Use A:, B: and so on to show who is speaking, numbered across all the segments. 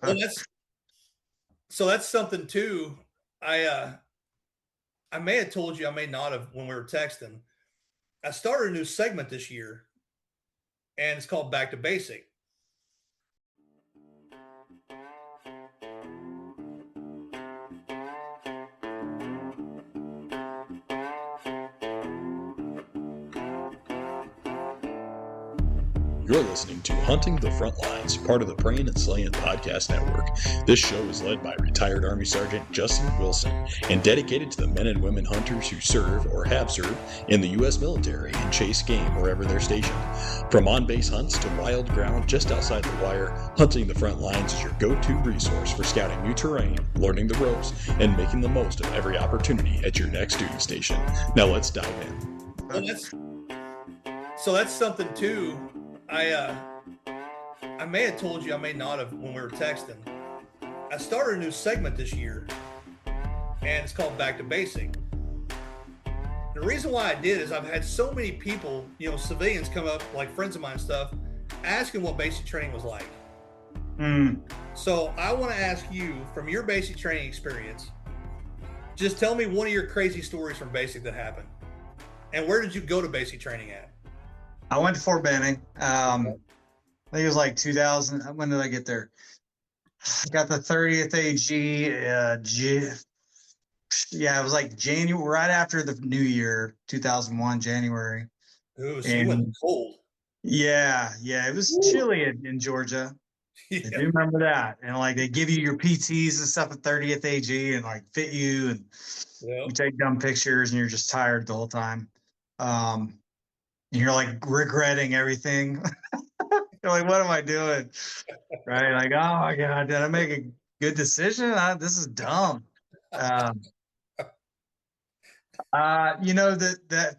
A: Well, that's something too. I may have told you, I may not have when we were texting. I started a new segment this year, and it's called Back to Basic.
B: You're listening to Hunting the Frontlines, part of the Praying and Slaying podcast network. This show is led by retired Army Sergeant Justin Wilson and dedicated to the men and women hunters who serve or have served in the U.S. military and chase game wherever they're stationed. From on-base hunts to wild ground just outside the wire, Hunting the Frontlines is your go-to resource for scouting new terrain, learning the ropes, and making the most of every opportunity at your next duty station. Now let's dive in.
A: Well, that's something too. I may have told you, I may not have when we were texting. I started a new segment this year, and it's called Back to Basic. The reason why I did is I've had so many people, civilians come up, like friends of mine and stuff, asking what basic training was like. So I want to ask you, from your basic training experience, just tell me one of your crazy stories from basic that happened. And where did you go to basic training at?
C: I went to Fort Benning. I think it was like 2000. When did I get there? I got the 30th AG. It was like January, right after the new year, 2001, January.
A: Ooh, so you went cold.
C: Yeah, it was chilly in Georgia.
A: Yeah.
C: I do remember that. And like they give you your PTs and stuff at 30th AG and like fit you, and you take dumb pictures and you're just tired the whole time. And you're like regretting everything. You're like, what am I doing? Right? Like, oh my God, did I make a good decision? This is dumb. That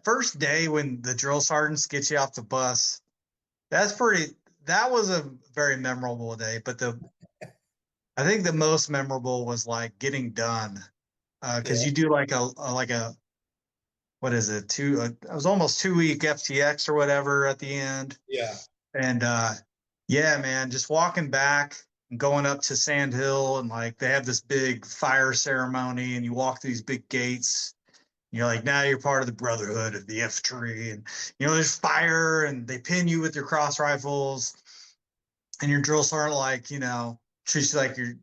C: first day when the drill sergeants get you off the bus, that was a very memorable day. But I think the most memorable was like getting done. Cause you do like a what is it? It was almost 2-week FTX or whatever at the end.
A: Yeah.
C: And man, just walking back and going up to Sand Hill, and like they have this big fire ceremony, and you walk through these big gates. And you're like, now you're part of the brotherhood of the infantry, and there's fire, and they pin you with your cross rifles, and your drill sergeant treats you like his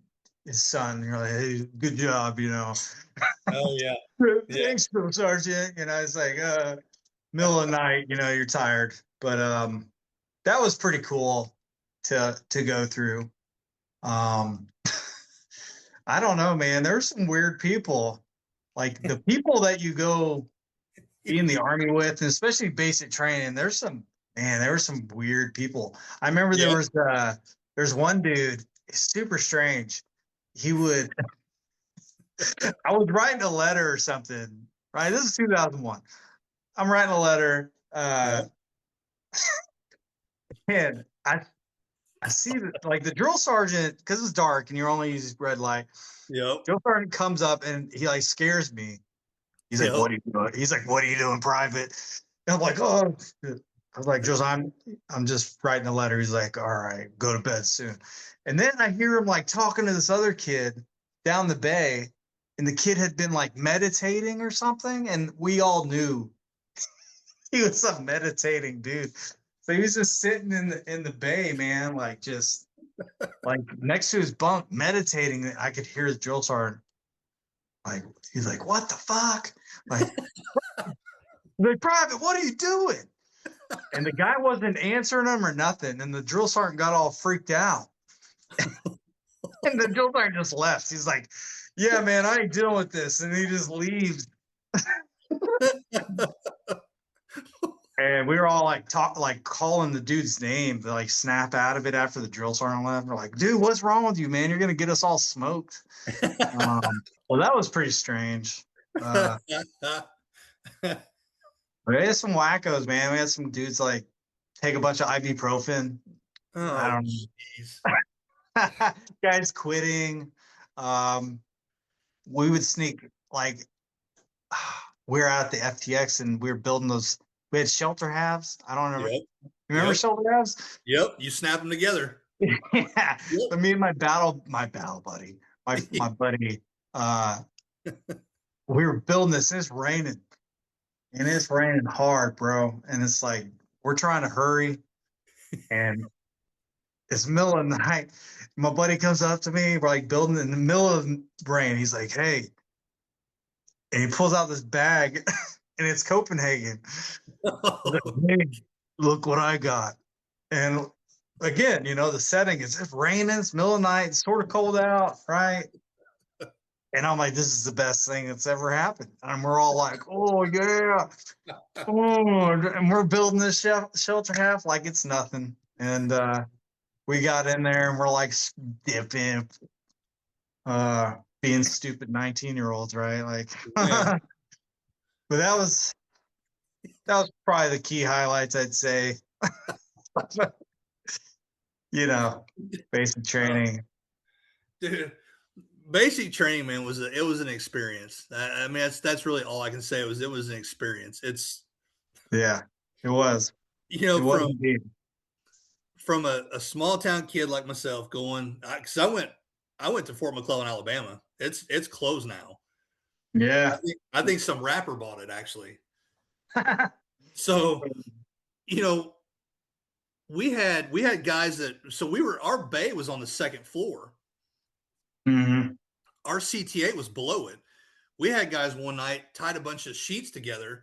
C: son. You're like, hey, good job,
A: Oh yeah.
C: Thanks, Drill Sergeant. It's like middle of the night, you're tired. But that was pretty cool to go through. I don't know, man. There's some weird people. Like the people that you go be in the Army with, and especially basic training, there were some weird people. I remember there's one dude, super strange. I was writing a letter or something, right? This is 2001. I'm writing a letter, and I see that like the drill sergeant, because it's dark and you're only using red light.
A: Yep.
C: Drill sergeant comes up and he like scares me. He's like, "What are you doing?" He's like, "What are you doing, private?" And I'm like, "Oh." I was like, "Joseph, I'm just writing a letter." He's like, "All right, go to bed soon." And then I hear him like talking to this other kid down the bay, and the kid had been like meditating or something, and we all knew he was some meditating dude. So he was just sitting in the bay, man, like just like next to his bunk meditating. I could hear his drill sergeant. Like he's like, "What the fuck?" Like, "Private, what are you doing?" And the guy wasn't answering him or nothing. And the drill sergeant got all freaked out. And the drill sergeant just left. He's like, "Yeah, man, I ain't dealing with this." And he just leaves. And we were all like calling the dude's name to like snap out of it after the drill sergeant left. We're like, "Dude, what's wrong with you, man? You're gonna get us all smoked." Well, that was pretty strange. We had some wackos, man. We had some dudes like take a bunch of ibuprofen. I don't know. Guys quitting. We would sneak we're out at the FTX and we were building those. We had shelter halves. I don't remember.
A: Yep.
C: Remember shelter halves?
A: Yep. You snap them together.
C: Yeah.
A: Yep.
C: So me and my battle buddy, my buddy, we were building this. It's raining, and it's raining hard, bro. And it's like we're trying to hurry, and it's middle of the night. My buddy comes up to me. We're like building in the middle of the rain. He's like, "Hey," and he pulls out this bag, and it's Copenhagen. He's like, "Hey, look what I got." And again, the setting is it's raining, it's middle of the night, it's sort of cold out, right? And I'm like, this is the best thing that's ever happened. And we're all like, oh yeah. Oh, and we're building this shelter half like it's nothing. And we got in there and we're like dipping, being stupid 19-year-olds, right? Like
A: Yeah.
C: but that was probably the key highlights, I'd say. Basic training.
A: Dude, basic training, man, it was an experience. I mean, that's really all I can say. It was an experience.
C: Yeah, it was.
A: You know,
C: It was indeed.
A: from a small town kid like myself going, because I went to Fort McClellan, Alabama. It's closed now.
C: Yeah.
A: I think some rapper bought it actually. So, you know, we had guys our bay was on the second floor.
C: Mm-hmm.
A: Our CTA was below it. We had guys one night tied a bunch of sheets together,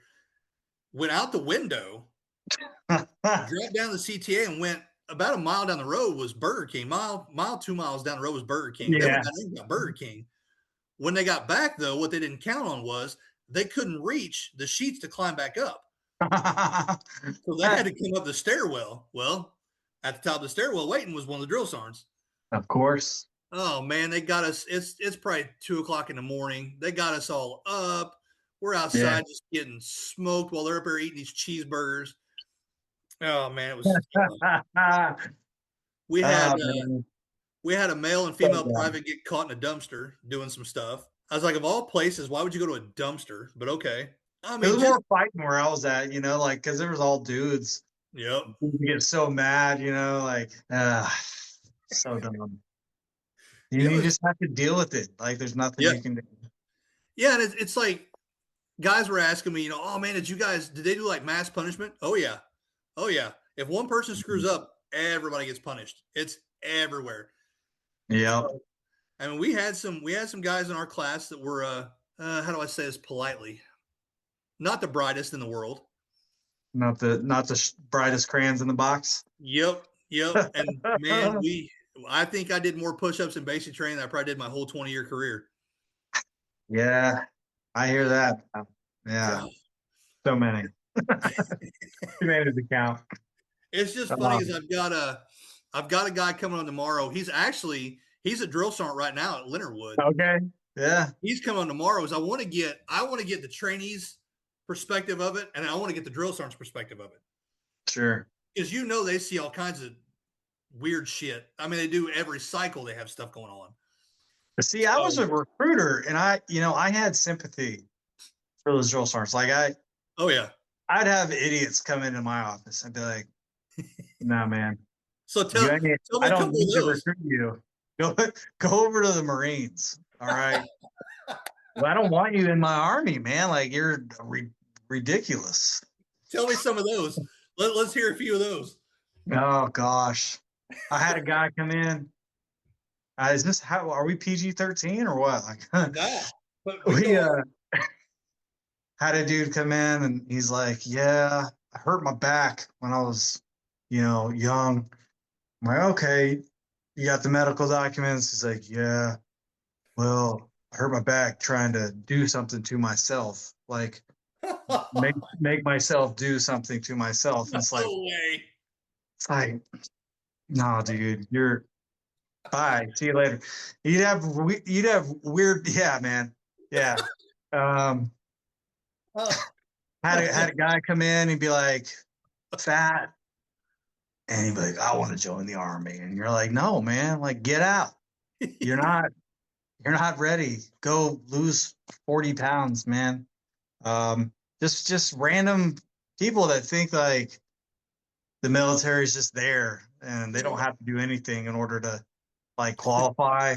A: went out the window, dropped down the CTA, and went about a mile down the road was Burger King. Mile 2 miles down the road was Burger King.
C: Yeah.
A: They got Burger King. When they got back, though, what they didn't count on was they couldn't reach the sheets to climb back up. So they had to come up the stairwell. Well, at the top of the stairwell waiting was one of the drill sergeants.
C: Of course.
A: Oh man, they got us. It's probably 2:00 in the morning. They got us all up. We're outside just getting smoked while they're up there eating these cheeseburgers. Oh man, it was. We had a male and female private get caught in a dumpster doing some stuff. I was like, of all places, why would you go to a dumpster? But okay. I mean,
C: it was more fighting where I was at, like because there was all dudes.
A: Yep.
C: You get so mad, like so dumb. You just have to deal with it. Like there's nothing you can do.
A: Yeah, and it's like guys were asking me, oh man, did they do like mass punishment? Oh yeah. If one person screws up, everybody gets punished. It's everywhere.
C: Yeah.
A: So, I mean, we had some guys in our class that were how do I say this politely? Not the brightest in the world.
C: Not the brightest crayons in the box.
A: Yep. And man, I think I did more push-ups in basic training than I probably did my whole 20-year career.
C: Yeah, I hear that. Yeah, so many. Too many to count.
A: It's just funny because I've got a guy coming on tomorrow. He's a drill sergeant right now at Leonardwood.
C: Okay. Yeah.
A: He's coming on tomorrow. I want to get the trainees' perspective of it, and I want to get the drill sergeant's perspective of it.
C: Sure.
A: Because they see all kinds of weird shit. I mean, they do every cycle. They have stuff going on.
C: See, I was a recruiter, and I had sympathy for those drill sergeants. Like I'd have idiots come into my office. I'd be like, "Nah, man.
A: So tell me
C: I don't need to recruit you. Go over to the Marines. All right. Well, I don't want you in my army, man. Like you're ridiculous."
A: Tell me some of those. Let's hear a few of those.
C: Oh gosh, I had a guy come in. Is this are we PG-13 or what? Like, we had a dude come in and he's like, "Yeah, I hurt my back when I was, young." I'm like, "Okay, you got the medical documents?" He's like, "Yeah, well, I hurt my back trying to do something to myself, like make myself do something to myself." And it's like, no, dude, you're bye. See you later. You'd have weird, yeah, man, yeah. Had a guy come in and be like, fat, and he'd be like, "I want to join the army," and you're like, "No, man, like get out. You're not ready. Go lose 40 pounds, man." Just random people that think like the military is just there and they don't have to do anything in order to like qualify.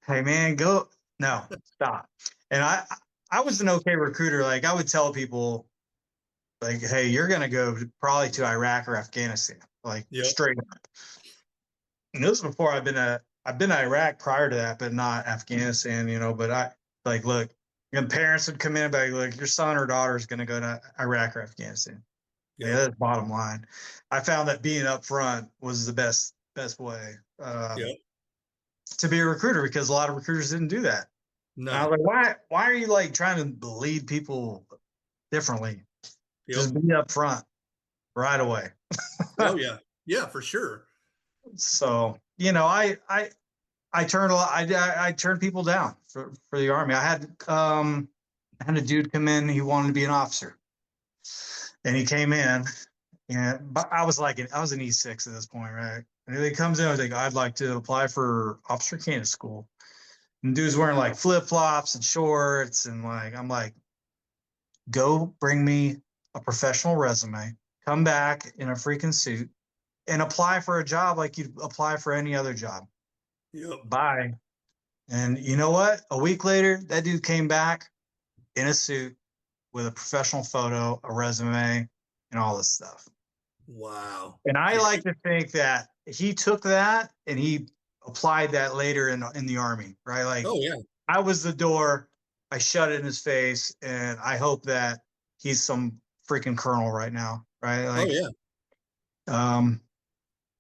C: Hey man, go. No, stop. And I was an okay recruiter. Like I would tell people like, hey, you're going to go probably to Iraq or Afghanistan, like straight up. And this was before I've been to Iraq prior to that, but not Afghanistan, you know, but I like, look, your parents would come in and be like, your son or daughter is going to go to Iraq or Afghanistan. Yeah, that's bottom line. I found that being upfront was the best way to be a recruiter, because a lot of recruiters didn't do that. No. And I was like, why are you like trying to lead people differently? Just be upfront right away.
A: Oh yeah. Yeah, for sure.
C: So, you know, I turned people down for the Army. I had a dude come in, he wanted to be an officer. And he came in, and but I was an E6 at this point, right? And he comes in, I was like, I'd like to apply for officer candidate school. And dude's wearing like flip-flops and shorts, and like I'm like, go bring me a professional resume, come back in a freaking suit, and apply for a job like you'd apply for any other job.
A: Yep.
C: Bye. And you know what? A week later, that dude came back in a suit with a professional photo, a resume, and all this stuff.
A: Wow.
C: And I like to think that he took that and he applied that later in the Army, right? Like,
A: oh yeah,
C: I was the door, I shut it in his face, and I hope that he's some freaking colonel right now, right? Like,
A: oh yeah.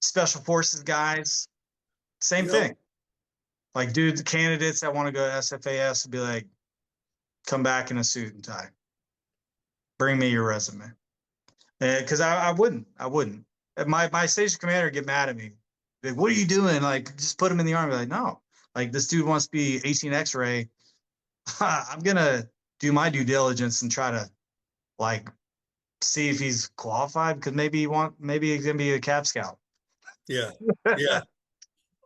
C: Special forces guys, same thing. Like, dude, the candidates that want to go to SFAS would be like, come back in a suit and tie. Bring me your resume. Because I wouldn't. My station commander would get mad at me. Like, what are you doing? Like, just put him in the Army. Like, no. Like, this dude wants to be 18 X-ray. I'm going to do my due diligence and try to, like, see if he's qualified, because maybe he's going to be a Cab Scout.
A: Yeah. Yeah.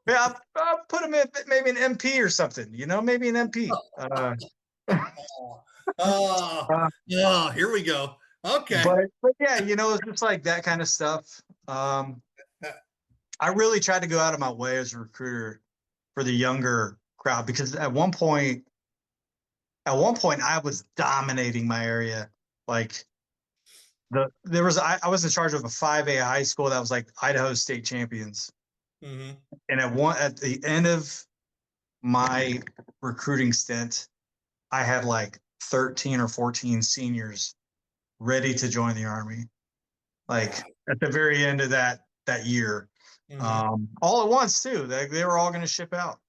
C: Yeah, I'll put him in maybe an MP or something, you know, maybe an MP.
A: Here we go. Okay.
C: But yeah, you know, it's just like that kind of stuff. I really tried to go out of my way as a recruiter for the younger crowd, because at one point I was dominating my area. Like I was in charge of a 5A high school that was like Idaho State champions. Mm-hmm. And at the end of my recruiting stint, I had like 13 or 14 seniors ready to join the Army. Like at the very end of that year, all at once too. They were all going to ship out.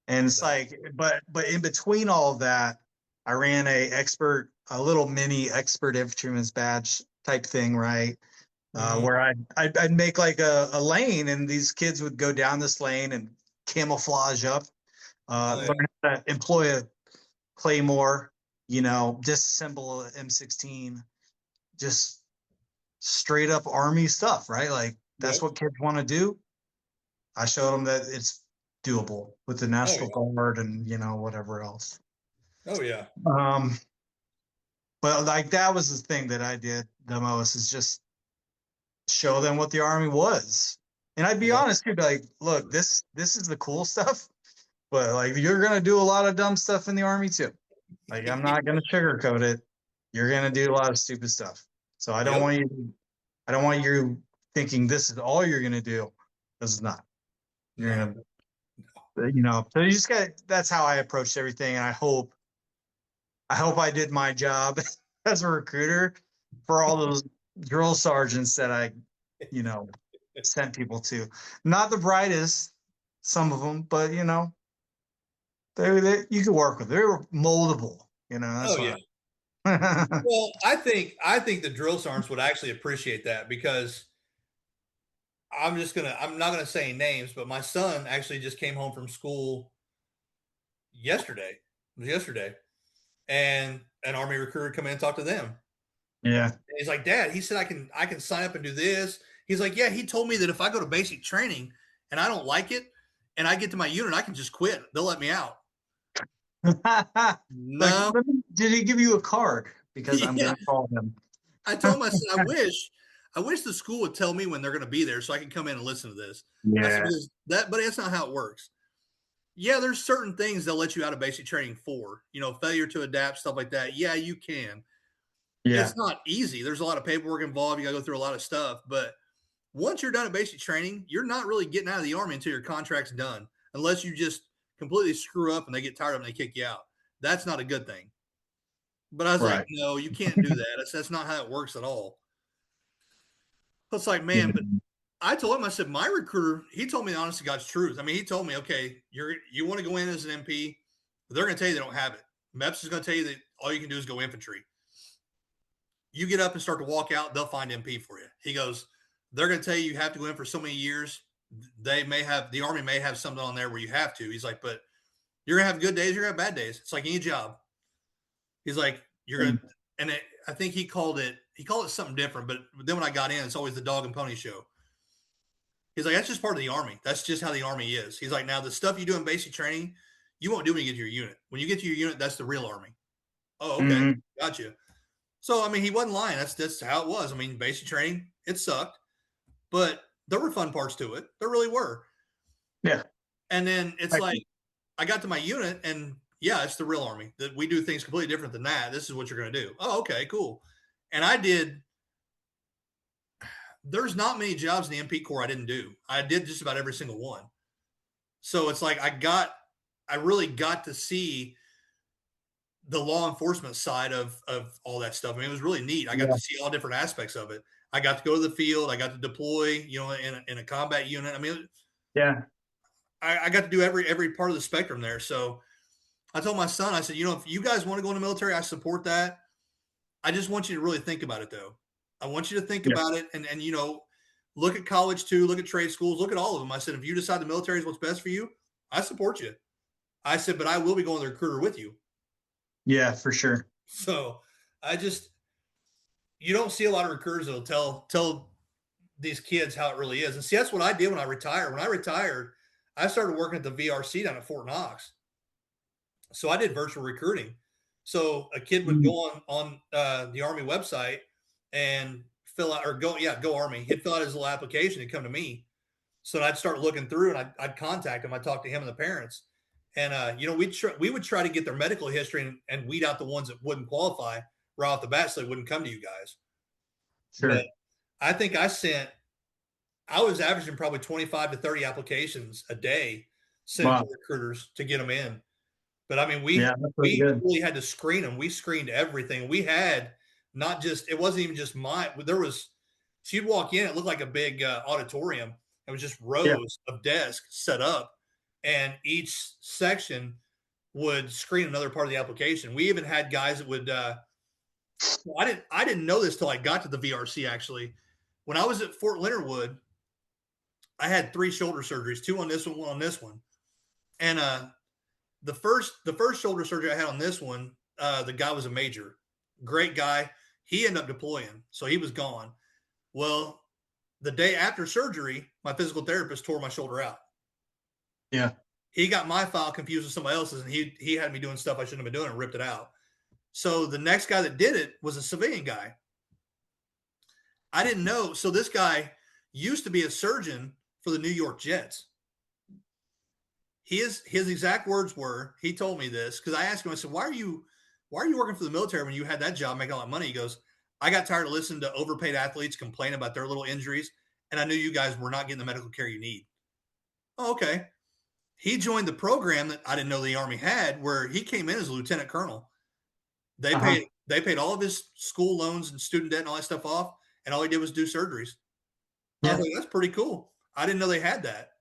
C: And it's like, but in between all of that, I ran a little mini expert infantryman's badge type thing, right? Where I'd make like a lane, and these kids would go down this lane and camouflage up, learn how to employ a claymore, you know, disassemble an M16, just straight up Army stuff, right? Like that's what kids want to do. I showed them that it's doable with the National Guard and, you know, whatever else.
A: Oh yeah.
C: But like that was the thing that I did the most, is just show them what the Army was. And I'd be honest, you'd be like, look, this is the cool stuff, but like you're gonna do a lot of dumb stuff in the Army too. Like, I'm not gonna sugarcoat it. You're gonna do a lot of stupid stuff. So I don't want you thinking this is all you're gonna do. This is not. You're gonna, you know, so you just that's how I approached everything. And I hope I did my job as a recruiter for all those drill sergeants that I, you know, sent people to. Not the brightest, some of them, but you know, they you could work with. They were moldable, you know. That's
A: Well, I think the drill sergeants would actually appreciate that, because I'm not gonna say names, but my son actually just came home from school yesterday. It was yesterday, and an Army recruiter come in and talk to them.
C: Yeah.
A: And he's like, Dad, he said I can sign up and do this. He's like, yeah, he told me that if I go to basic training and I don't like it and I get to my unit, I can just quit. They'll let me out.
C: No. Did he give you a card? Because I'm gonna call him.
A: I told him, I said, I wish the school would tell me when they're going to be there so I can come in and listen to this.
C: Yeah.
A: But that's not how it works. Yeah, there's certain things they'll let you out of basic training for, failure to adapt, stuff like that. Yeah, you can.
C: Yeah.
A: It's not easy. There's a lot of paperwork involved. You got to go through a lot of stuff. But once you're done at basic training, you're not really getting out of the Army until your contract's done, unless you just completely screw up and they get tired of it and they kick you out. That's not a good thing. But I was like, no, you can't do that. That's not how it works at all. It's like, man, but I told him, I said, my recruiter, he told me the honest to God's truth. I mean, he told me, okay, you want to go in as an MP, they're going to tell you they don't have it. MEPS is going to tell you that all you can do is go infantry. You get up and start to walk out, they'll find MP for you. He goes, they're going to tell you have to go in for so many years. The Army may have something on there where you have to. He's like, but you're going to have good days, you're going to have bad days. It's like any job. He's like, you're going to, and I think he called it something different, but then when I got in, it's always the dog and pony show. He's like, that's just part of the Army. That's just how the Army is. He's like, now the stuff you do in basic training, you won't do when you get to your unit. When you get to your unit, that's the real Army. Oh, okay. Mm-hmm. Gotcha. So, I mean, he wasn't lying. That's how it was. I mean, basic training, it sucked, but there were fun parts to it. There really were.
C: Yeah.
A: And then it's like, I got to my unit and yeah, it's the real Army. That we do things completely different than that. This is what you're going to do. Oh, okay, cool. And there's not many jobs in the MP Corps I didn't do. I did just about every single one. So it's like I really got to see the law enforcement side of all that stuff. I mean, it was really neat. I got to see all different aspects of it. I got to go to the field. I got to deploy, in a combat unit. I mean,
C: yeah,
A: I got to do every part of the spectrum there. So I told my son, I said, if you guys want to go in the military, I support that. I just want you to really think about it, though. I want you to think about it and look at college too, look at trade schools, look at all of them. I said, if you decide the military is what's best for you, I support you. I said, but I will be going to the recruiter with you.
C: Yeah, for sure.
A: So you don't see a lot of recruiters that'll tell these kids how it really is. And see, that's what I did when I retired. When I retired, I started working at the VRC down at Fort Knox. So I did virtual recruiting. So a kid would go on the Army website and fill out go Army. He'd fill out his little application and come to me. So I'd start looking through and I'd contact him. I'd talk to him and the parents. And, we would try to get their medical history and weed out the ones that wouldn't qualify right off the bat so they wouldn't come to you guys.
C: Sure.
A: But I think I was averaging probably 25 to 30 applications a day sent to recruiters to get them in. But I mean, we really had to screen them. We screened everything. We had it wasn't even just so you'd walk in, it looked like a big auditorium. It was just rows of desks set up, and each section would screen another part of the application. We even had guys that would, I didn't know this till I got to the VRC actually. When I was at Fort Leonard Wood, I had 3 shoulder surgeries, 2 on this one on this one. And, the first shoulder surgery I had on this one, the guy was a major, great guy. He ended up deploying, so he was gone. Well, the day after surgery, my physical therapist tore my shoulder out.
C: Yeah.
A: He got my file confused with somebody else's, and he had me doing stuff I shouldn't have been doing and ripped it out. So the next guy that did it was a civilian guy. I didn't know. So this guy used to be a surgeon for the New York Jets. His exact words were, he told me this because I asked him, I said, why are you working for the military when you had that job making a lot of money? He goes, I got tired of listening to overpaid athletes complain about their little injuries, and I knew you guys were not getting the medical care you need. Oh, okay. He joined the program that I didn't know the Army had, where he came in as a lieutenant colonel. They paid all of his school loans and student debt and all that stuff off, and all he did was do surgeries. I was like, that's pretty cool. I didn't know they had that.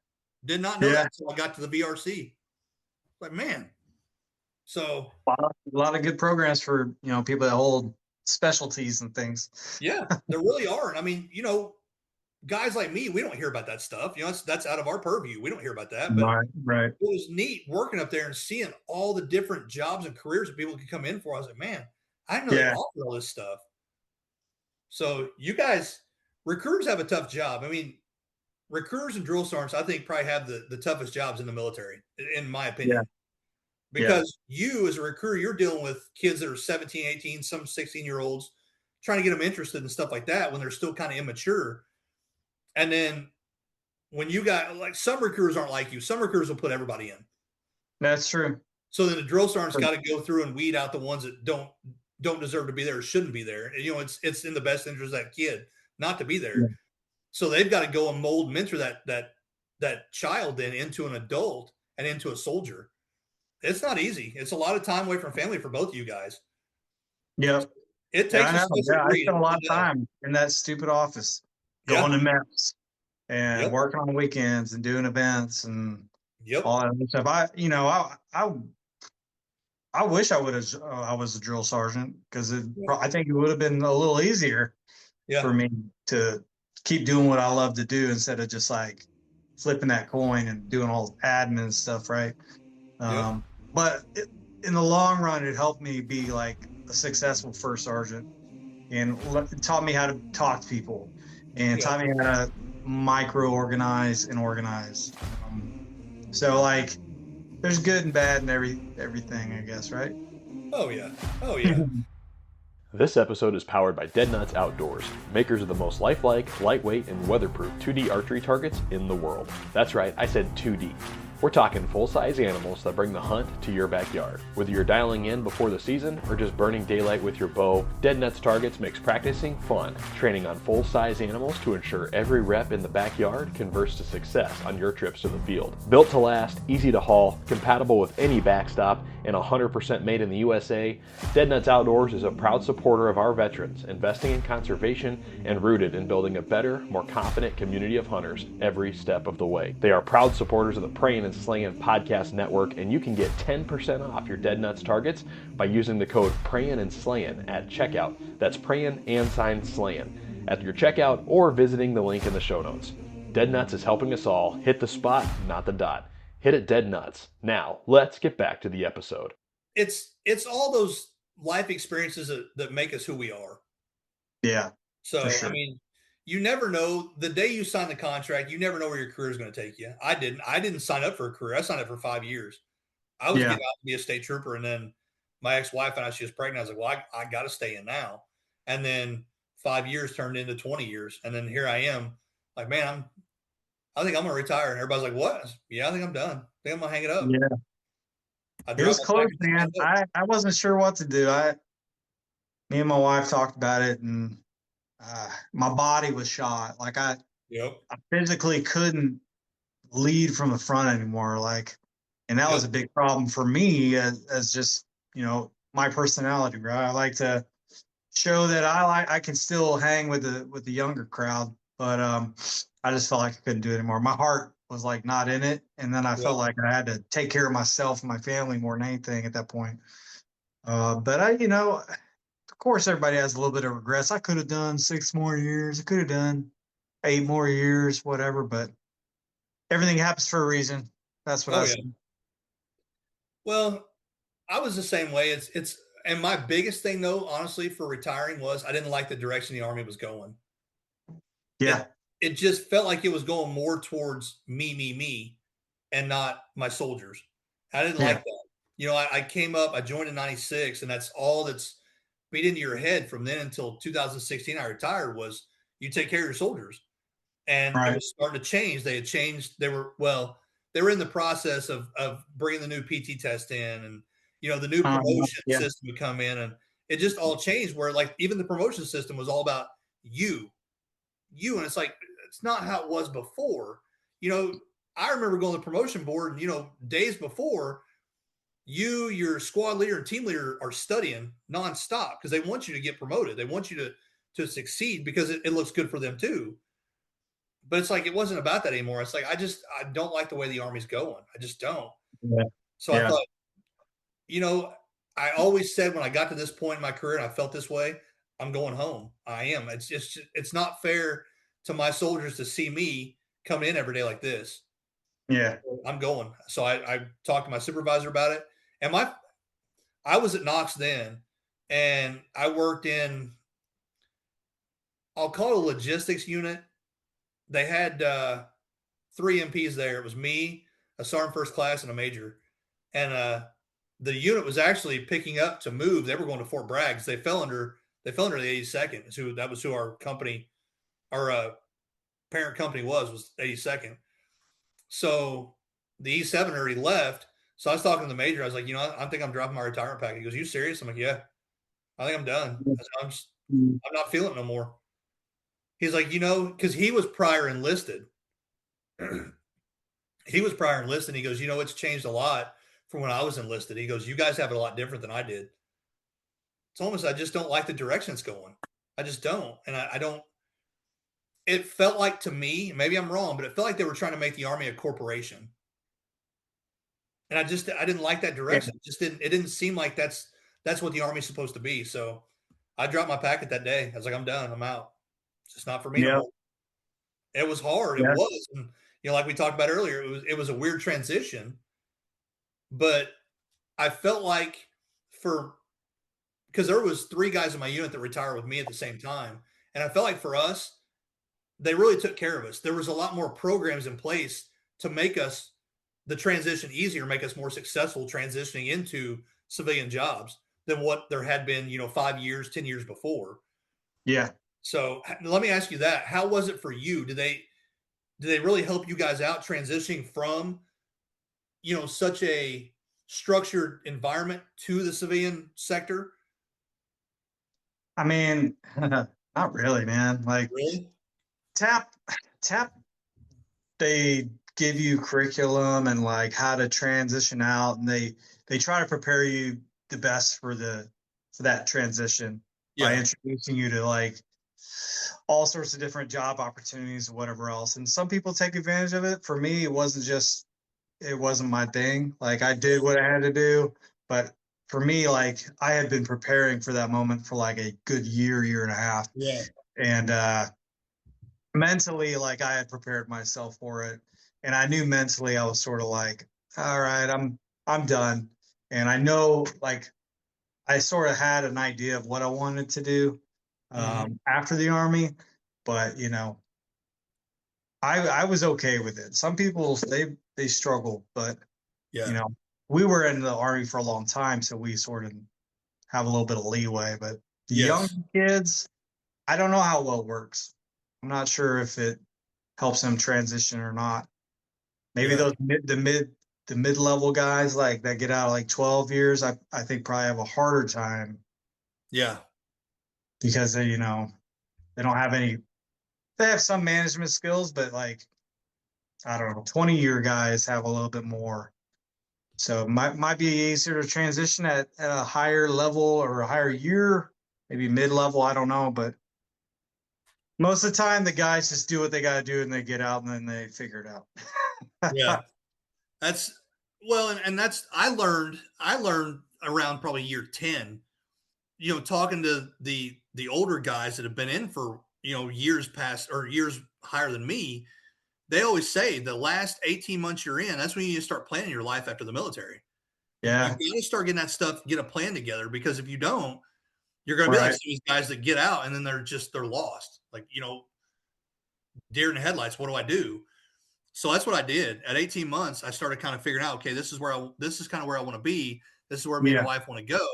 A: Did not know that until I got to the VRC. Like, man. So
C: a lot of good programs for people that hold specialties and things.
A: Yeah, there really are. And I mean, guys like me, we don't hear about that stuff. That's out of our purview. We don't hear about that. But
C: right.
A: It was neat working up there and seeing all the different jobs and careers that people could come in for. I was like, man, I didn't know they offered all this stuff. So you guys, recruiters have a tough job. I mean, recruiters and drill sergeants, I think, probably have the toughest jobs in the military, in my opinion. Yeah. Because you, as a recruiter, you're dealing with kids that are 17, 18, some 16-year-olds. trying to get them interested in stuff like that when they're still kind of immature. And then when you got like some recruiters aren't like you, some recruiters will put everybody in.
C: That's true.
A: So then the drill sergeant's got to go through and weed out the ones that don't deserve to be there or shouldn't be there. And, it's in the best interest of that kid not to be there.
C: Yeah.
A: So they've got to go and mold, mentor that child then into an adult and into a soldier. It's not easy. It's a lot of time away from family for both of you guys.
C: Yep.
A: It takes
C: I spent a lot of time in that stupid office going to MEPS and working on weekends and doing events and all that stuff. I wish I was a drill sergeant because I think it would have been a little easier for me to keep doing what I love to do instead of just like flipping that coin and doing all admin and stuff, right? But in the long run, it helped me be like a successful first sergeant and taught me how to talk to people and taught me how to micro-organize and organize. So like there's good and bad in everything, I guess, right?
A: Oh yeah.
D: This episode is powered by Dead Nuts Outdoors, makers of the most lifelike, lightweight, and weatherproof 2D archery targets in the world. That's right, I said 2D. We're talking full-size animals that bring the hunt to your backyard. Whether you're dialing in before the season or just burning daylight with your bow, Dead Nuts Targets makes practicing fun, training on full-size animals to ensure every rep in the backyard converts to success on your trips to the field. Built to last, easy to haul, compatible with any backstop, and 100% made in the USA, Dead Nuts Outdoors is a proud supporter of our veterans, investing in conservation and rooted in building a better, more confident community of hunters every step of the way. They are proud supporters of the Praying and Slaying Podcast Network, and you can get 10% off your Dead Nuts targets by using the code Prayin' and Slayin' at checkout. That's Prayin' and Slayin' at your checkout or visiting the link in the show notes. Dead Nuts is helping us all hit the spot, not the dot. Hit it, Dead Nuts. Now, let's get back to the episode.
A: It's all those life experiences that make us who we are.
C: Yeah.
A: So,
C: sure.
A: I mean, you never know the day you sign the contract, you never know where your career is going to take you. I didn't sign up for a career. I signed up for 5 years. I was getting out to be a state trooper. And then my ex-wife and she was pregnant. I was like, well, I got to stay in now. And then 5 years turned into 20 years. And then here I am like, man, I think I'm going to retire. And everybody's like, what? Yeah, I think I'm done. I think I'm going to hang it up.
C: Yeah. It was close, man. I wasn't sure what to do. Me and my wife talked about it, and my body was shot. Like I physically couldn't lead from the front anymore. Like, and that was a big problem for me as just, my personality, right? I like to show that I can still hang with the younger crowd, but I just felt like I couldn't do it anymore. My heart was like not in it, and then I felt like I had to take care of myself and my family more than anything at that point. But of course, everybody has a little bit of regrets. I could have done 6 more years. I could have done 8 more years, whatever. But everything happens for a reason. That's what I said.
A: Well, I was the same way. And my biggest thing, though, honestly, for retiring was I didn't like the direction the Army was going.
C: Yeah.
A: It just felt like it was going more towards me, and not my soldiers. I didn't like that. I came up, I joined in 96, and that's all that's beat into your head from then until 2016. I retired was you take care of your soldiers, and it was starting to change. They had changed. They were in the process of bringing the new PT test in, and the new promotion system would come in, and it just all changed. Where like even the promotion system was all about you, and it's like it's not how it was before. I remember going to the promotion board, and days before. Your squad leader and team leader are studying nonstop because they want you to get promoted. They want you to succeed because it looks good for them too. But it's like it wasn't about that anymore. It's like I don't like the way the Army's going. I just don't.
C: Yeah.
A: So I thought, I always said when I got to this point in my career and I felt this way, I'm going home. I am. It's not fair to my soldiers to see me come in every day like this.
C: Yeah.
A: I'm going. So I talked to my supervisor about it. And I was at Knox then, and I worked in, I'll call it a logistics unit. They had 3 MPs there. It was me, a sergeant first class, and a major. And the unit was actually picking up to move. They were going to Fort Bragg because they fell under They fell under the 82nd. That was who our company, our parent company was 82nd. So the E7 already left. So I was talking to the major. I was like, I think I'm dropping my retirement package. He goes, you serious? I'm like, yeah, I think I'm done. I said, I'm not feeling it no more. He's like, because he was prior enlisted. He was prior enlisted. He goes, it's changed a lot from when I was enlisted. He goes, you guys have it a lot different than I did. It's almost, I just don't like the direction it's going. I just don't. And I don't, it felt like to me, maybe I'm wrong, but it felt like they were trying to make the Army a corporation. And I didn't like that direction. It didn't seem like that's what the Army's supposed to be. So I dropped my packet that day. I was like, I'm done. I'm out. It's just not for me.
C: Yeah.
A: It was hard.
C: Yeah.
A: It was. And, like we talked about earlier, it was a weird transition, but I felt like because there was 3 guys in my unit that retired with me at the same time. And I felt like for us, they really took care of us. There was a lot more programs in place to make us the transition easier, make us more successful transitioning into civilian jobs than what there had been, 5 years, 10 years before.
C: Yeah.
A: So let me ask you that. How was it for you? Did they really help you guys out transitioning from, such a structured environment to the civilian sector?
C: I mean, not really, man. Like
A: Really?
C: TAP, they give you curriculum and like how to transition out, and they try to prepare you the best for that transition by introducing you to like all sorts of different job opportunities or whatever else. And some people take advantage of it. For me, it wasn't my thing. Like I did what I had to do, but for me, like I had been preparing for that moment for like a good year and a half.
A: Yeah.
C: And mentally, like I had prepared myself for it. And I knew mentally I was sort of like, all right, I'm done. And I know like I sort of had an idea of what I wanted to do after the Army, but I was okay with it. Some people they struggle, but we were in the Army for a long time, so we sort of have a little bit of leeway. But the young kids, I don't know how well it works. I'm not sure if it helps them transition or not. Maybe those mid-level guys like that get out of like 12 years, I think probably have a harder time.
A: Yeah.
C: Because they don't have any. They have some management skills, but like I don't know, 20-year guys have a little bit more. So it might be easier to transition at a higher level or a higher year, maybe mid-level. I don't know, but most of the time the guys just do what they got to do and they get out and then they figure it out.
A: Yeah, that's and that's I learned around probably year 10. Talking to the older guys that have been in for years past or years higher than me. They always say the last 18 months you're in, that's when you need to start planning your life after the military.
C: Yeah.
A: You got to start getting that stuff, get a plan together, because if you don't, you're going to be like these guys that get out and then they're lost. Like, deer in the headlights. What do I do? So that's what I did. At 18 months, I started kind of figuring out, okay, this is kind of where I want to be. This is where me and my wife want to go.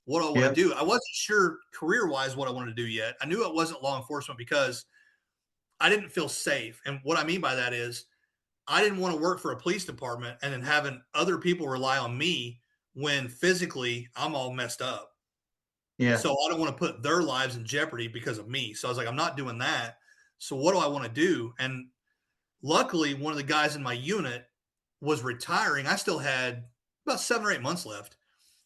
A: What do I want to do? I wasn't sure career-wise what I wanted to do yet. I knew it wasn't law enforcement because I didn't feel safe. And what I mean by that is I didn't want to work for a police department and then having other people rely on me when physically I'm all messed up.
C: Yeah.
A: So I don't want to put their lives in jeopardy because of me. So I was like, I'm not doing that. So what do I want to do? And luckily, one of the guys in my unit was retiring. I still had about 7 or 8 months left.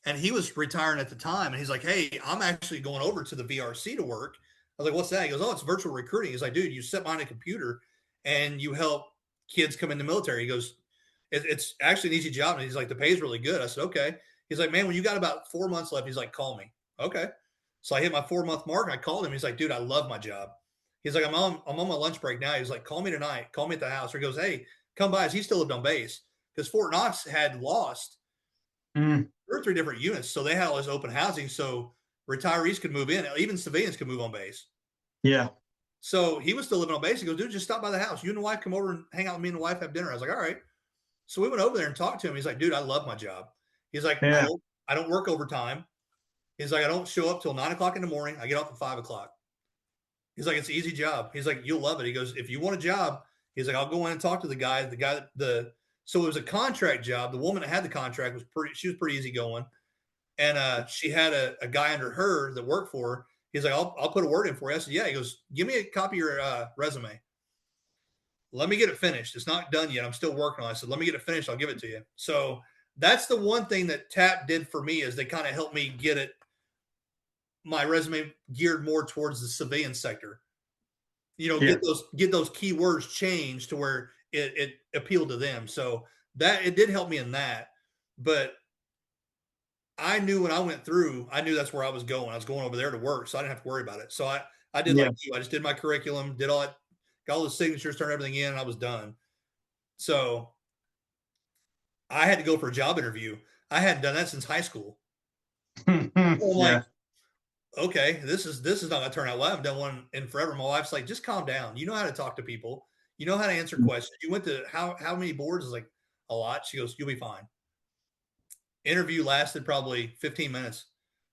A: And he was retiring at the time. And he's like, hey, I'm actually going over to the VRC to work. I was like, what's that? He goes, oh, it's virtual recruiting. He's like, dude, you sit behind a computer and you help kids come in the military. He goes, it's actually an easy job. And he's like, the pay's really good. I said, okay. He's like, man, when you got about 4 months left, he's like, call me. Okay. So I hit my 4-month mark and I called him. He's like, dude, I love my job. He's like, I'm on my lunch break now. He's like, call me tonight. Call me at the house. Or he goes, hey, come by. He still lived on base because Fort Knox had lost 2 or 3 different units. So they had all this open housing. So retirees could move in. Even civilians could move on base.
C: Yeah.
A: So he was still living on base. He goes, dude, just stop by the house. You and the wife come over and hang out with me and the wife, have dinner. I was like, all right. So we went over there and talked to him. He's like, dude, I love my job. He's like, I don't work overtime. He's like, I don't show up till 9 o'clock in the morning. I get off at 5 o'clock. He's like, it's an easy job. He's like, you'll love it. He goes, if you want a job, he's like, I'll go in and talk to the guy. So it was a contract job. The woman that had the contract she was pretty easygoing. And she had a guy under her that worked for her. He's like, I'll put a word in for you. I said, yeah. He goes, give me a copy of your resume. Let me get it finished. It's not done yet. I'm still working on it. I said, let me get it finished. I'll give it to you. So that's the one thing that TAP did for me, is they kind of helped me get my resume geared more towards the civilian sector. Get those keywords changed to where it appealed to them. So that it did help me in that. But I knew when I went through, I knew that's where I was going. I was going over there to work, so I didn't have to worry about it. So I did like you. I just did my curriculum, did all that, got all the signatures, turned everything in, and I was done. So I had to go for a job interview. I hadn't done that since high school. Like, okay, this is not going to turn out well. I haven't done one in forever. My wife's like, just calm down. You know how to talk to people. You know how to answer questions. You went to how many boards? I was like, a lot. She goes, you'll be fine. Interview lasted probably 15 minutes.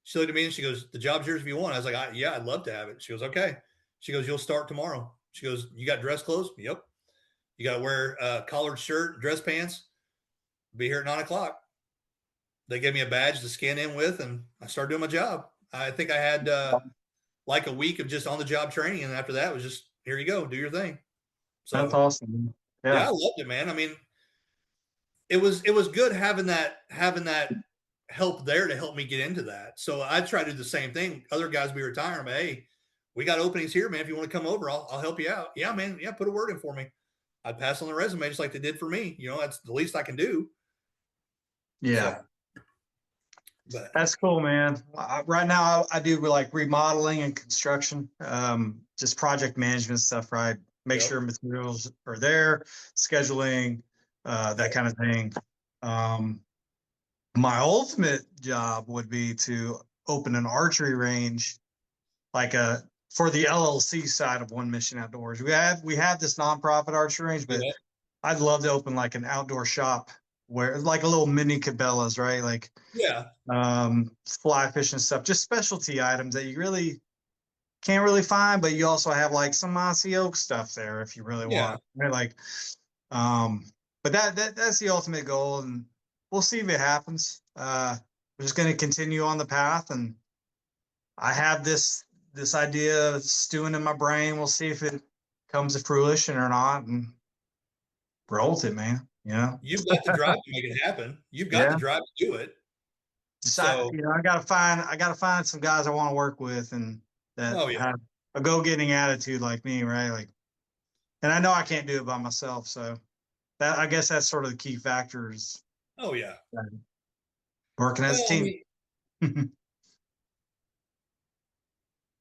A: She looked at me and she goes, the job's yours if you want. I was like, yeah, I'd love to have it. She goes, okay. She goes, you'll start tomorrow. She goes, you got dress clothes? Yep. You got to wear a collared shirt, dress pants. Be here at 9 o'clock. They gave me a badge to scan in with, and I started doing my job. I think I had like a week of just on the job training. And after that, it was just, here you go, do your thing. So
C: that's awesome.
A: Yeah, I loved it, man. I mean, it was good having that help there to help me get into that. So I try to do the same thing. Other guys be retiring, but hey, we got openings here, man. If you want to come over, I'll help you out. Yeah, man. Yeah, put a word in for me. I'd pass on the resume just like they did for me. That's the least I can do.
C: Yeah.
A: So,
C: that's cool, man. Right now I do like remodeling and construction, just project management stuff, right? Make sure materials are there, scheduling, that kind of thing. My ultimate job would be to open an archery range, like for the LLC side of One Mission Outdoors. We have this nonprofit archery range, but I'd love to open like an outdoor shop where like a little mini Cabela's, right? Like fly fishing stuff, just specialty items that you really can't really find, but you also have like some Mossy Oak stuff there if you really want. Right? Like, but that's the ultimate goal, and we'll see if it happens. We're just going to continue on the path, and I have this idea stewing in my brain. We'll see if it comes to fruition or not, and roll with it, man.
A: You've got the drive to make it happen. You've got the drive to do it.
C: So I gotta find some guys I want to work with and that have a go-getting attitude like me, right? Like, and I know I can't do it by myself, so I guess that's sort of the key factors.
A: Oh yeah,
C: working as a team.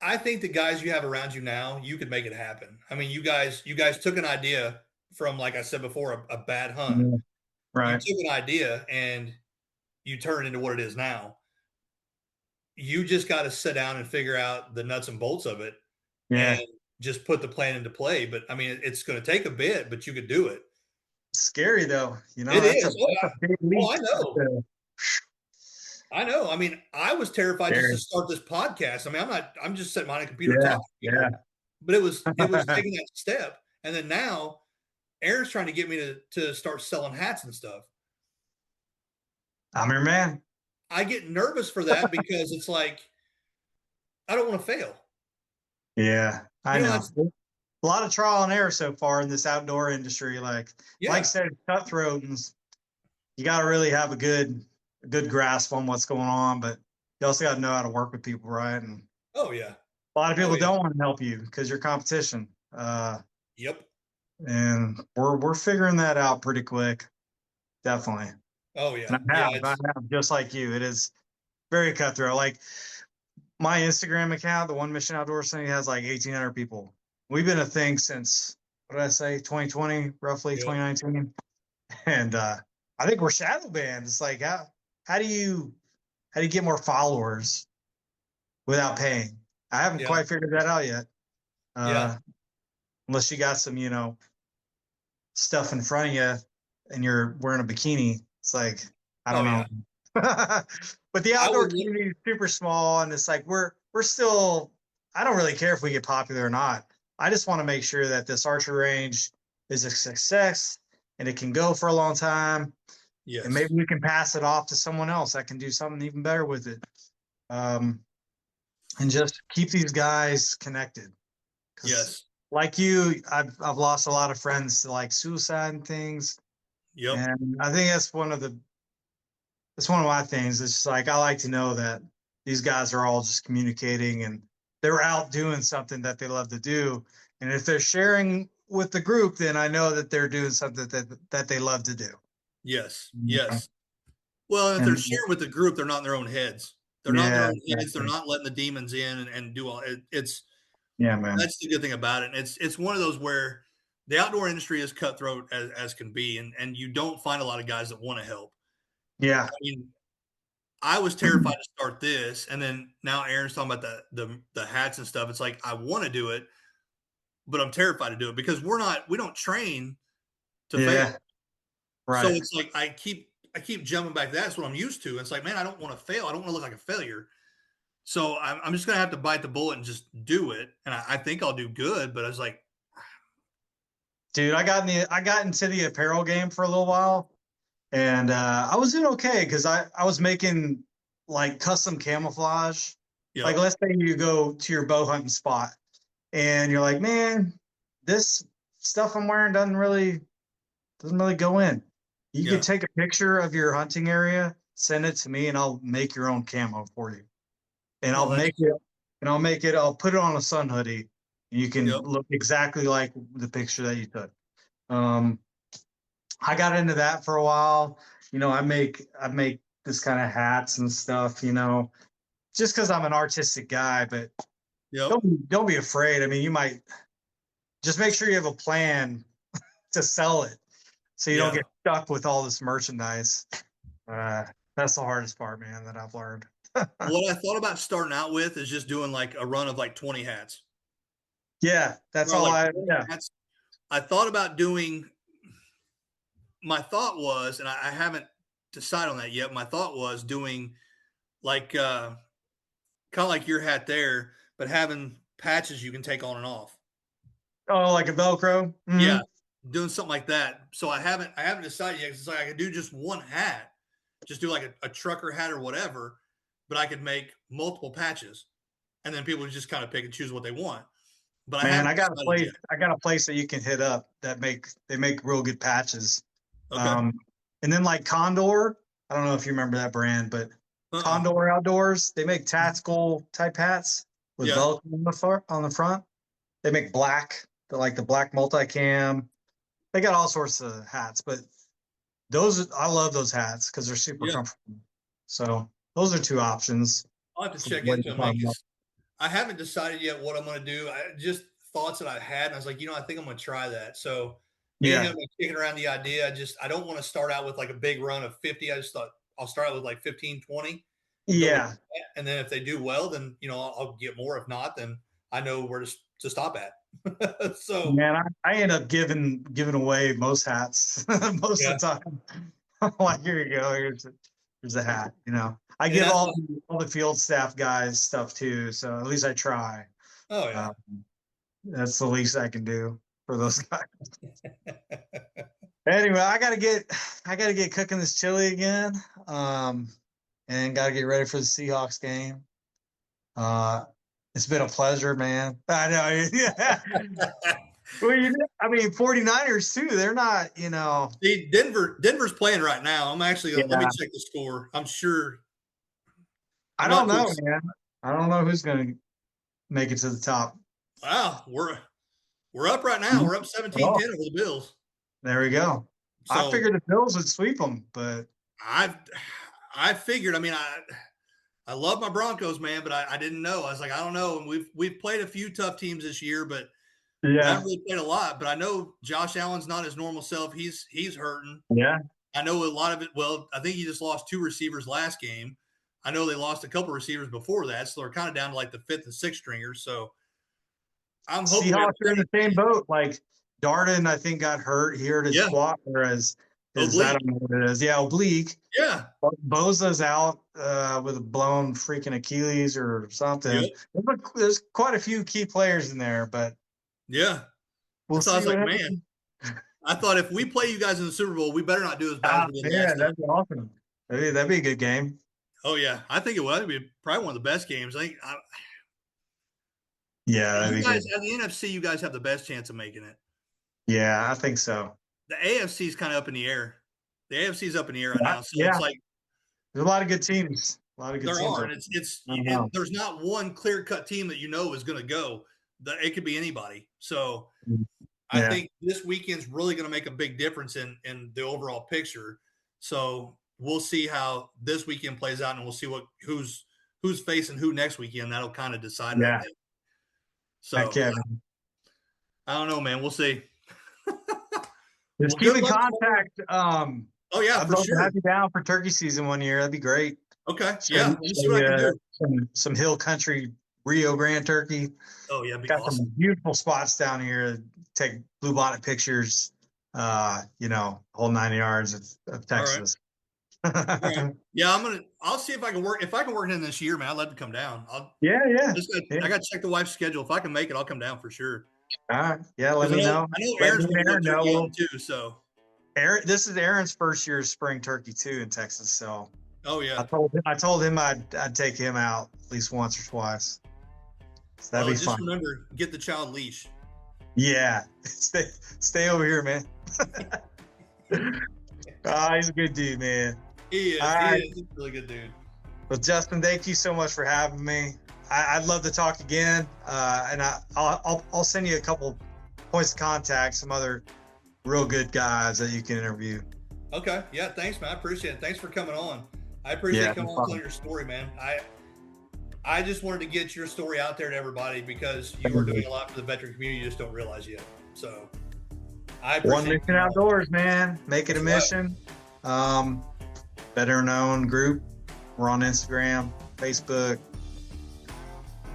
A: I think the guys you have around you now, you could make it happen. I mean, you guys took an idea from, like I said before, a bad hunt.
C: Right.
A: You took an idea and you turn it into what it is now. You just got to sit down and figure out the nuts and bolts of it and just put the plan into play. But I mean, it's going to take a bit, but you could do it.
C: It's scary though.
A: It is. A big leap. I know. I know. I mean, I was terrified just to start this podcast. I mean, I'm just sitting behind a computer talking. But it was taking that step. And then now Aaron's trying to get me to start selling hats and stuff.
C: I'm your man.
A: I get nervous for that because it's like, I don't want to fail.
C: Yeah, I know. A lot of trial and error so far in this outdoor industry. Like I said, cutthroat, and you got to really have a good grasp on what's going on, but you also got to know how to work with people, right? And
A: a
C: lot of people don't want to help you because you're competition. And we're figuring that out pretty quick. Definitely.
A: Oh yeah.
C: And I have just like you. It is very cutthroat. Like my Instagram account, the One Mission Outdoors thing, has like 1,800 people. We've been a thing since, what did I say, 2020, roughly 2019. And I think we're shadow banned. It's like how do you get more followers without paying? I haven't quite figured that out yet. Unless you got some, stuff in front of you and you're wearing a bikini. It's like, I don't know. But the outdoor community is super small, and it's like we're still. I don't really care if we get popular or not. I just want to make sure that this archery range is a success and it can go for a long time.
A: Yes.
C: And maybe we can pass it off to someone else that can do something even better with it. And just keep these guys connected.
A: Yes.
C: Like you, I've lost a lot of friends to like suicide and things.
A: Yep.
C: And I think that's one of my things. It's just like I like to know that these guys are all just communicating and they're out doing something that they love to do. And if they're sharing with the group, then I know that they're doing something that they love to do.
A: Yes. Yes. Well, if they're sharing with the group, they're not in their own heads. They're not in their own heads. They're not letting the demons in and do all it's.
C: Yeah, man.
A: That's the good thing about it. And it's one of those where the outdoor industry is cutthroat as can be, and you don't find a lot of guys that want to help.
C: Yeah.
A: I mean, I was terrified to start this, and then now Aaron's talking about the hats and stuff. It's like I want to do it, but I'm terrified to do it because we don't train to fail.
C: Right.
A: So it's like I keep jumping back. That's what I'm used to. It's like, man, I don't want to fail. I don't want to look like a failure. So I'm just gonna have to bite the bullet and just do it. And I think I'll do good. But I was like,
C: dude, I got into the apparel game for a little while, and I was doing okay because I was making like custom camouflage. Yep. Like let's say you go to your bow hunting spot, and you're like, man, this stuff I'm wearing doesn't really go in. You could take a picture of your hunting area, send it to me, and I'll make your own camo for you. And I'll put it on a sun hoodie. And you can look exactly like the picture that you took. I got into that for a while. You know, I make this kind of hats and stuff, you know, just because I'm an artistic guy, but don't be afraid. I mean, you might just make sure you have a plan to sell it so you don't get stuck with all this merchandise. That's the hardest part, man, that I've learned.
A: What I thought about starting out with is just doing like a run of like 20 hats.
C: Yeah, that's all
A: hats. I thought about doing, my thought was, and I haven't decided on that yet. My thought was doing like, kind of like your hat there, but having patches you can take on and off.
C: Oh, like a Velcro?
A: Mm-hmm. Yeah. Doing something like that. So I haven't decided yet. It's like I could do just one hat, just do like a trucker hat or whatever. But I could make multiple patches, and then people would just kind of pick and choose what they want. But
C: I got a place that you can hit up that they make real good patches. Okay. And then like Condor, I don't know if you remember that brand, but Condor Outdoors, they make tactical type hats with Velcro on the front. They make black, like the black multicam. They got all sorts of hats, but I love those hats because they're super comfortable. So those are two options.
A: I'll have to check into them. I haven't decided yet what I'm going to do. Just thoughts that I've had. And I was like, I think I'm going to try that. So I'm kicking around the idea. I don't want to start out with like a big run of 50. I just thought I'll start out with like 15, 20.
C: Yeah.
A: And then if they do well, then, I'll get more. If not, then I know where to stop at. So
C: man, I end up giving away most hats most of the time. I'm like, here you go. Here's a hat, I give all the field staff guys stuff too, so at least I try.
A: Oh yeah.
C: That's the least I can do for those guys. Anyway, I gotta get cooking this chili again, and gotta get ready for the Seahawks game. It's been a pleasure, man. I know. Yeah. Well, 49ers too. They're not,
A: See, Denver's playing right now. I'm actually let me check the score. I'm sure.
C: I don't know, man. I don't know who's going to make it to the top.
A: Wow, we're up right now. We're up 17-10 over the Bills.
C: There we go. So, I figured the Bills would sweep them, but
A: I figured. I mean, I love my Broncos, man, but I didn't know. I was like, I don't know. And we've played a few tough teams this year, but. I haven't really played a lot, but I know Josh Allen's not his normal self. He's hurting.
C: Yeah.
A: I know a lot of it. Well, I think he just lost 2 receivers last game. I know they lost a couple receivers before that, so they're kind of down to like the 5th and 6th stringers. So I'm hoping
C: Seahawks are in the same boat. Like Darden, I think got hurt. He hurt his squat, whereas I don't know what it is. Yeah, oblique.
A: Yeah.
C: Boza's out with a blown freaking Achilles or something.
A: Yep.
C: There's quite a few key players in there, but
A: yeah.
C: we'll
A: So
C: see.
A: I was like, man, I thought if we play you guys in the Super Bowl, we better not do as bad as we did last time.
C: That'd be awesome. That'd be a good game.
A: Oh yeah, I think it would. It'd be probably one of the best games.
C: Yeah,
A: you guys at the NFC, you guys have the best chance of making it.
C: Yeah, I think so.
A: The AFC is kind of up in the air. The AFC is up in the air right now. So
C: yeah.
A: it's like
C: there's a lot of good teams. A lot of good teams.
A: There are, and there's not one clear-cut team that you know is going to go. It could be anybody. So I think this weekend's really going to make a big difference in the overall picture. So we'll see how this weekend plays out, and we'll see who's facing who next weekend. That'll kind of decide it.
C: Yeah.
A: So I don't know, man. We'll see.
C: Just keep in contact.
A: Oh yeah,
C: I'd love to have you down for turkey season one year. That'd be great.
A: Okay. Yeah. Let me see what I can do.
C: Some hill country Rio Grande turkey.
A: Oh yeah,
C: got awesome. Some beautiful spots down here. Take blue bonnet pictures. Whole 9 yards of Texas.
A: All right. Yeah, I'll see if I can work. If I can work in this year, man, I'd love to come down. I got to check the wife's schedule. If I can make it, I'll come down for sure.
C: All right. Yeah, let me know.
A: I know Aaron's going to go too. So
C: this is Aaron's first year of spring turkey too in Texas. So
A: yeah,
C: I told him I'd take him out at least once or twice. So that'd be fun.
A: Just remember, get the child leash.
C: Yeah, stay over here, man. He's a good dude, man.
A: He is. He's a really good dude.
C: Well, Justin, thank you so much for having me. I'd love to talk again, and I'll send you a couple points of contact, some other real good guys that you can interview.
A: Okay. Yeah. Thanks, man. I appreciate it. Thanks for coming on. I appreciate coming on and telling your story, man. I just wanted to get your story out there to everybody because you are doing a lot for the veteran community. You just don't realize yet. So I appreciate
C: One Mission Outdoors, man. Make it a mission. Better known group. We're on Instagram, Facebook.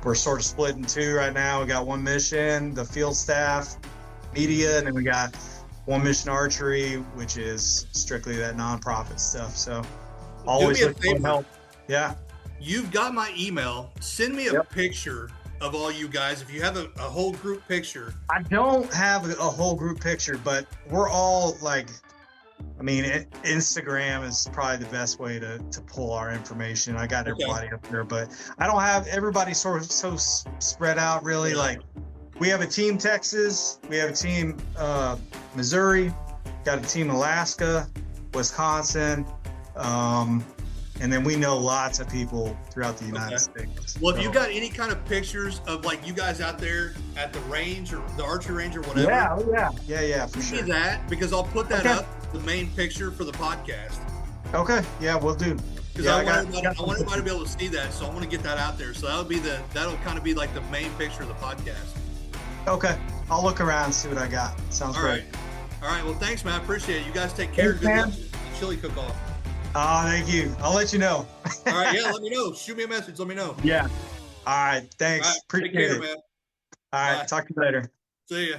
C: We're sort of split in two right now. We got One Mission, the field staff, media, and then we got One Mission Archery, which is strictly that nonprofit stuff. So always look for help. Yeah.
A: You've got my email. Send me a picture of all you guys. If you have a whole group picture.
C: I don't have a whole group picture, but we're all like, Instagram is probably the best way to pull our information. I got everybody up there, but I don't have everybody sort of so spread out really. Yeah. Like we have a team Texas, we have a team Missouri, got a team Alaska, Wisconsin, and then we know lots of people throughout the United States.
A: Well, if you got any kind of pictures of like you guys out there at the range or the archery range or whatever.
C: Yeah, for sure.
A: See that because I'll put that up, the main picture for the podcast.
C: Okay, yeah, we'll do.
A: Because I want everybody to be able to see that, so I want to get that out there. So that'll kind of be like the main picture of the podcast.
C: Okay, I'll look around and see what I got. Sounds great.
A: All right, well, thanks, man. I appreciate it. You guys take care. Good luck with the chili cook-off.
C: Oh, thank you. I'll let you know.
A: All right, yeah, let me know. Shoot me a message. Let me know.
C: Yeah. All right, thanks. Appreciate it,
A: man.
C: All right, talk to you later.
A: See ya.